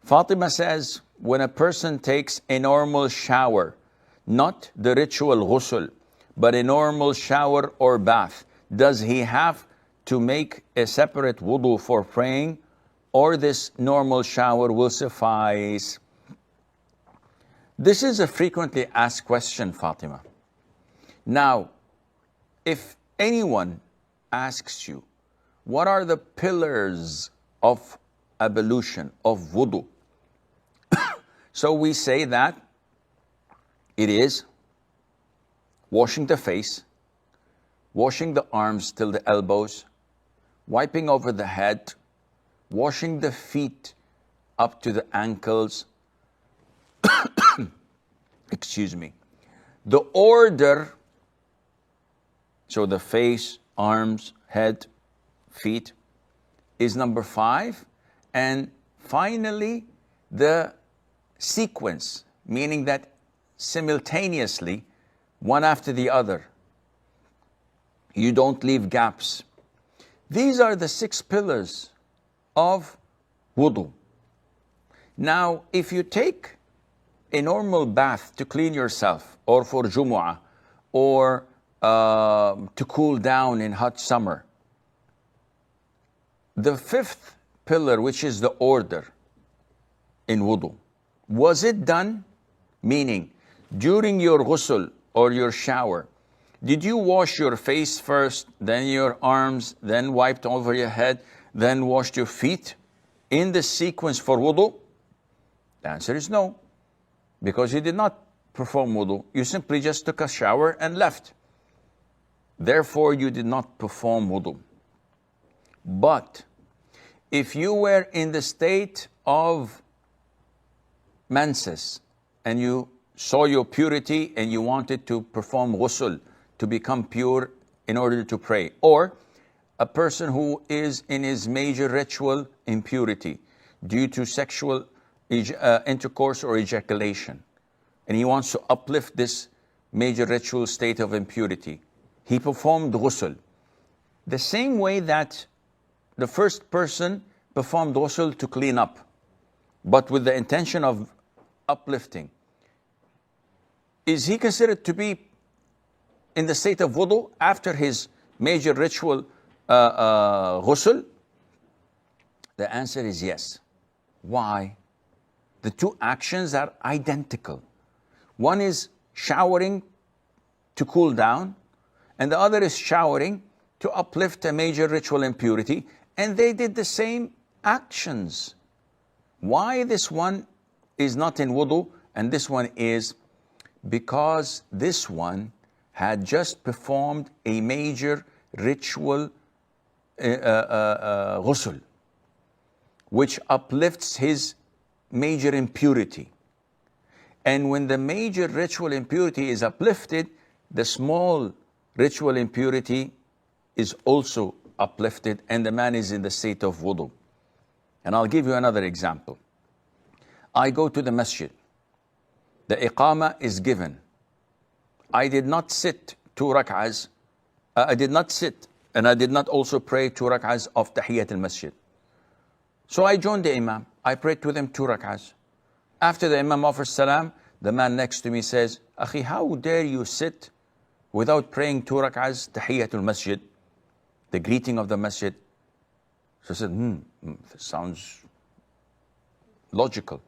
Fatima says, when a person takes a normal shower, not the ritual ghusl, but a normal shower or bath, does he have to make a separate wudu for praying, or this normal shower will suffice? This is a frequently asked question, Fatima. Now, if anyone asks you, what are the pillars of ablution, of wudu? So we say that it is washing the face, washing the arms till the elbows, wiping over the head, washing the feet up to the ankles. Excuse me. The order, so the face, arms, head, feet, is number 5. And finally, the sequence, meaning that simultaneously, one after the other, you don't leave gaps. These are the 6 pillars of wudu. Now, if you take a normal bath to clean yourself, or for Jumu'ah, or to cool down in hot summer, the 5th pillar, which is the order in wudu, was it done? Meaning, during your ghusl or your shower, did you wash your face first, then your arms, then wiped over your head, then washed your feet in the sequence for wudu? The answer is no, because you did not perform wudu. You simply just took a shower and left. Therefore, you did not perform wudu. But if you were in the state of menses and you saw your purity and you wanted to perform ghusl to become pure in order to pray, or a person who is in his major ritual impurity due to sexual intercourse or ejaculation, and he wants to uplift this major ritual state of impurity, he performed ghusl. The same way that the first person performed ghusl to clean up, but with the intention of uplifting, is he considered to be in the state of wudu after his major ritual ghusl? The answer is yes. Why? The 2 actions are identical. One is showering to cool down, and the other is showering to uplift a major ritual impurity, and they did the same actions. Why this one is not in wudu and this one is? Because this one had just performed a major ritual ghusl, which uplifts his major impurity. And when the major ritual impurity is uplifted, the small ritual impurity is also uplifted, and the man is in the state of wudu. And I'll give you another example. I go to the masjid. The iqamah is given. I did not sit 2 rak'ahs. I did not sit, and I did not also pray 2 rak'ahs of Tahiyyat al-Masjid. So I joined the imam. I prayed with him 2 rak'ahs. After the imam offers salam, the man next to me says, Akhi, how dare you sit without praying 2 rak'ahs Tahiyyat al-Masjid, the greeting of the masjid? So I said, this sounds logical.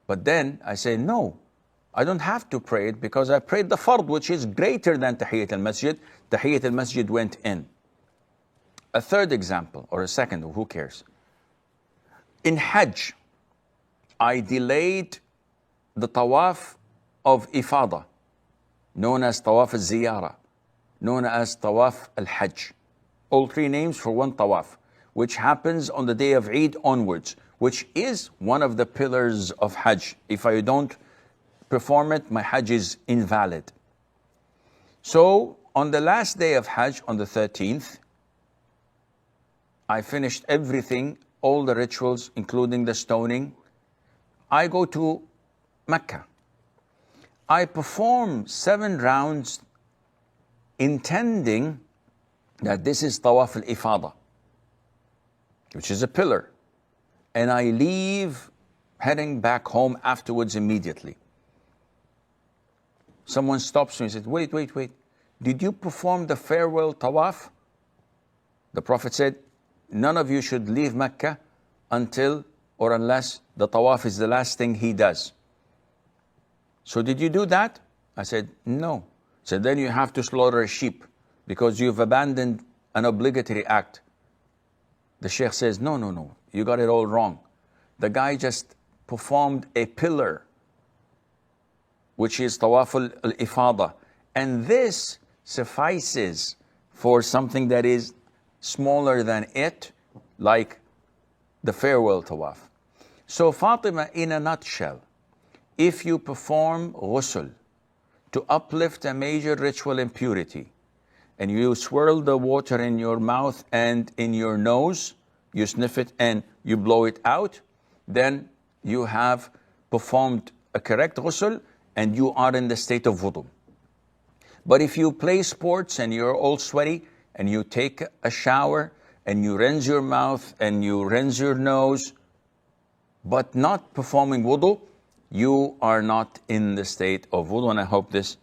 But then I say, no, I don't have to pray it because I prayed the fard, which is greater than Tahiyyat al-Masjid. Tahiyyat al-Masjid went in. A third example, or a second, who cares? In Hajj, I delayed the tawaf of Ifada, known as tawaf al-Ziyara, known as tawaf al-Hajj. All 3 names for one tawaf, which happens on the day of Eid onwards, which is one of the pillars of Hajj. If I don't perform it, my Hajj is invalid. So on the last day of Hajj, on the 13th, I finished everything, all the rituals, including the stoning. I go to Mecca. I perform 7 rounds intending that this is Tawaf al-Ifada, which is a pillar. And I leave heading back home afterwards immediately. Someone stops me and says, wait. Did you perform the farewell tawaf? The Prophet said, none of you should leave Mecca until or unless the tawaf is the last thing he does. So did you do that? I said, no. So then you have to slaughter a sheep because you've abandoned an obligatory act. The Sheikh says, no, you got it all wrong. The guy just performed a pillar, which is tawaf al-ifada. And this suffices for something that is smaller than it, like the farewell tawaf. So Fatima, in a nutshell, if you perform ghusl to uplift a major ritual impurity, and you swirl the water in your mouth and in your nose, you sniff it and you blow it out, then you have performed a correct ghusl and you are in the state of wudu. But if you play sports and you're all sweaty and you take a shower and you rinse your mouth and you rinse your nose, but not performing wudu, you are not in the state of wudu. And I hope this